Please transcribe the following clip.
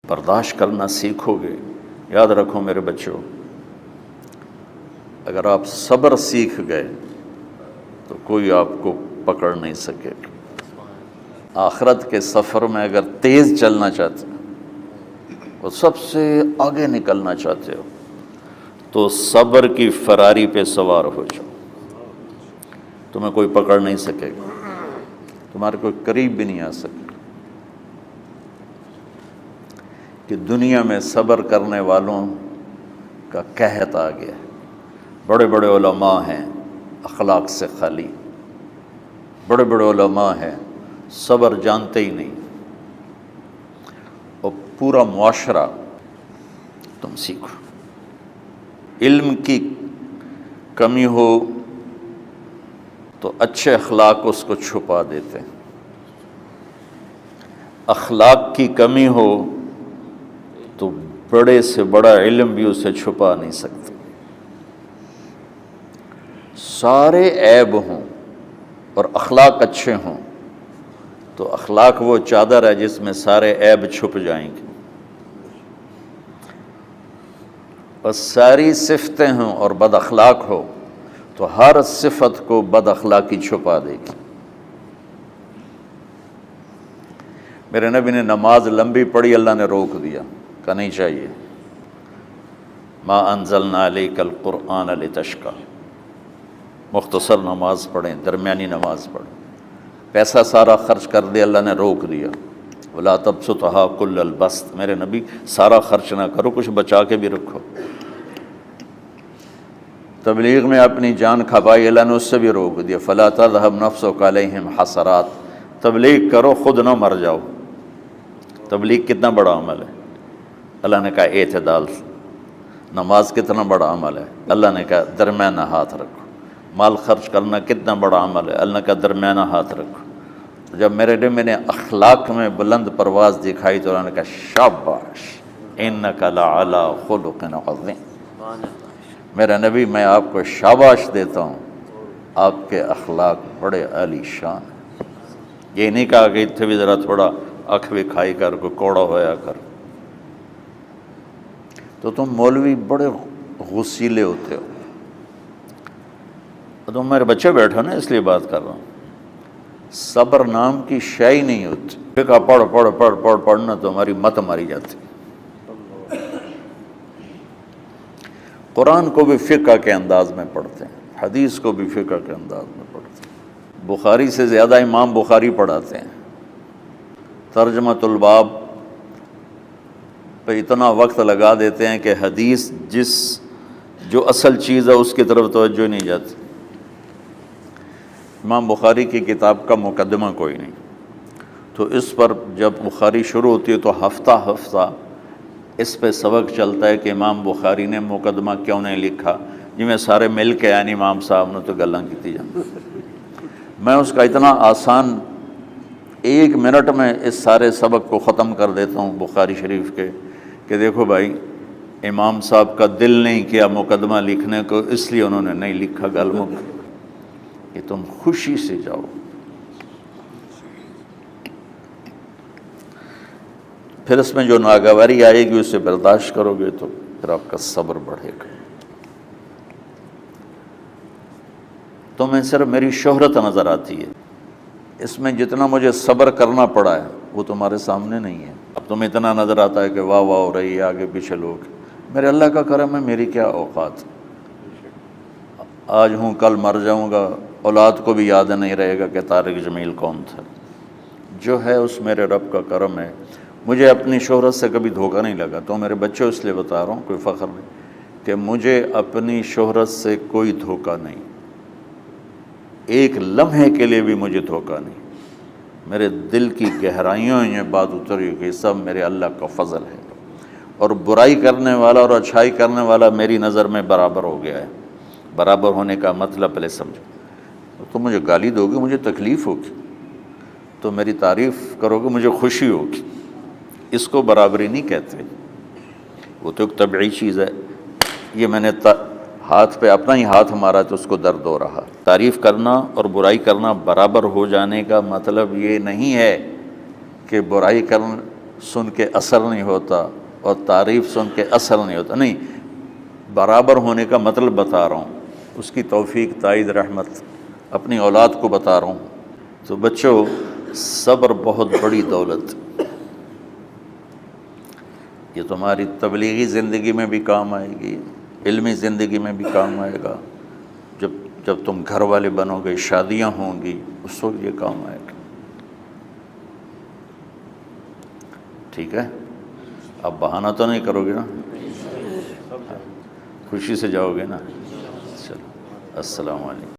برداشت کرنا سیکھو گے. یاد رکھو میرے بچوں، اگر آپ صبر سیکھ گئے تو کوئی آپ کو پکڑ نہیں سکے گا. آخرت کے سفر میں اگر تیز چلنا چاہتے ہو اور سب سے آگے نکلنا چاہتے ہو تو صبر کی فراری پہ سوار ہو جاؤ. تمہیں کوئی پکڑ نہیں سکے گا، تمہارے کوئی قریب بھی نہیں آ سکے. کہ دنیا میں صبر کرنے والوں کا قحط آ گیا. بڑے بڑے علماء ہیں اخلاق سے خالی، بڑے بڑے علماء ہیں صبر جانتے ہی نہیں. اور پورا معاشرہ تم سیکھو. علم کی کمی ہو تو اچھے اخلاق اس کو چھپا دیتے ہیں، اخلاق کی کمی ہو تو بڑے سے بڑا علم بھی اسے چھپا نہیں سکتا. سارے عیب ہوں اور اخلاق اچھے ہوں تو اخلاق وہ چادر ہے جس میں سارے عیب چھپ جائیں گے. بس ساری صفتیں ہوں اور بد اخلاق ہو تو ہر صفت کو بد اخلاقی چھپا دے گی. میرے نبی نے نماز لمبی پڑھی، اللہ نے روک دیا، کہا نہیں چاہیے. ما انزلنا علیک القرآن لتشقی، مختصر نماز پڑھیں، درمیانی نماز پڑھیں. پیسہ سارا خرچ کر دے، اللہ نے روک دیا. ولا تبسطھا کل البسط، میرے نبی سارا خرچ نہ کرو، کچھ بچا کے بھی رکھو. تبلیغ میں اپنی جان کھپائی، اللہ نے اس سے بھی روک دیا. فلا تذهب نفسک علیہم حسرات، تبلیغ کرو خود نہ مر جاؤ. تبلیغ کتنا بڑا عمل ہے، اللہ نے کہا اعتدال سے. نماز کتنا بڑا عمل ہے، اللہ نے کہا درمیانہ ہاتھ رکھو. مال خرچ کرنا کتنا بڑا عمل ہے، اللہ نے کہا درمیانہ ہاتھ رکھو. جب میرے نبی نے اخلاق میں بلند پرواز دکھائی تو اللہ نے کہا شاباش انک لعلی خلق عظیم. میرا نبی میں آپ کو شاباش دیتا ہوں، آپ کے اخلاق بڑے عالی شان ہیں. یہ نہیں کہا کہ اتنے بھی ذرا تھوڑا اکھ بھی کھائی کر، کوئی کوڑا ہویا کر. تو تم مولوی بڑے غسیلے ہوتے ہو. تم میرے بچے بیٹھو نا، اس لیے بات کر رہا ہوں. صبر نام کی شے ہی نہیں ہوتی. فقہ پڑھنا تو ہماری مت ماری جاتی. قرآن کو بھی فقہ کے انداز میں پڑھتے ہیں، حدیث کو بھی فقہ کے انداز میں پڑھتے ہیں. بخاری سے زیادہ امام بخاری پڑھاتے ہیں. ترجمۃ الباب پہ اتنا وقت لگا دیتے ہیں کہ حدیث جو اصل چیز ہے اس کی طرف توجہ نہیں جاتی. امام بخاری کی کتاب کا مقدمہ کوئی نہیں، تو اس پر جب بخاری شروع ہوتی ہے تو ہفتہ ہفتہ اس پہ سبق چلتا ہے کہ امام بخاری نے مقدمہ کیوں نہیں لکھا. جی میں سارے مل کے یعنی امام صاحب نے تو گلاں کی جاتی. میں اس کا اتنا آسان 1 منٹ میں اس سارے سبق کو ختم کر دیتا ہوں بخاری شریف کے، کہ دیکھو بھائی امام صاحب کا دل نہیں کیا مقدمہ لکھنے کو، اس لیے انہوں نے نہیں لکھا. گلموں کہ تم خوشی سے جاؤ. پھر اس میں جو ناگواری آئے گی اسے برداشت کرو گے تو پھر آپ کا صبر بڑھے گا. تمہیں صرف میری شہرت نظر آتی ہے، اس میں جتنا مجھے صبر کرنا پڑا ہے وہ تمہارے سامنے نہیں ہے. اب تمہیں اتنا نظر آتا ہے کہ واہ واہ ہو رہی ہے آگے پیچھے لوگ. میرے اللہ کا کرم ہے، میری کیا اوقات. آج ہوں کل مر جاؤں گا، اولاد کو بھی یاد نہیں رہے گا کہ طارق جمیل کون تھا. جو ہے اس میرے رب کا کرم ہے. مجھے اپنی شہرت سے کبھی دھوکہ نہیں لگا. تو میرے بچوں اس لیے بتا رہا ہوں، کوئی فخر نہیں، کہ مجھے اپنی شہرت سے کوئی دھوکہ نہیں. ایک لمحے کے لیے بھی مجھے دھوکہ نہیں. میرے دل کی گہرائیوں یہ بات اتری کہ سب میرے اللہ کا فضل ہے. اور برائی کرنے والا اور اچھائی کرنے والا میری نظر میں برابر ہو گیا ہے. برابر ہونے کا مطلب پہلے سمجھو. تو مجھے گالی دو گے مجھے تکلیف ہوگی، تو میری تعریف کرو گے مجھے خوشی ہوگی. اس کو برابری نہیں کہتے، وہ تو ایک طبعی چیز ہے. یہ میں نے ہاتھ پہ اپنا ہی ہاتھ مارا تو اس کو درد ہو رہا. تعریف کرنا اور برائی کرنا برابر ہو جانے کا مطلب یہ نہیں ہے کہ برائی سن کے اثر نہیں ہوتا اور تعریف سن کے اثر نہیں ہوتا، نہیں، برابر ہونے کا مطلب بتا رہا ہوں، اس کی توفیق، تائید، رحمت اپنی اولاد کو بتا رہا ہوں۔ تو بچوں، صبر بہت بڑی دولت، یہ تمہاری تبلیغی زندگی میں بھی کام آئے گی، علمی زندگی میں بھی کام آئے گا، جب تم گھر والے بنو گے، شادیاں ہوں گی، اس وقت یہ کام آئے گا۔ ٹھیک ہے، اب بہانہ تو نہیں کرو گے نا، خوشی سے جاؤ گے نا؟ چلو، السلام علیکم۔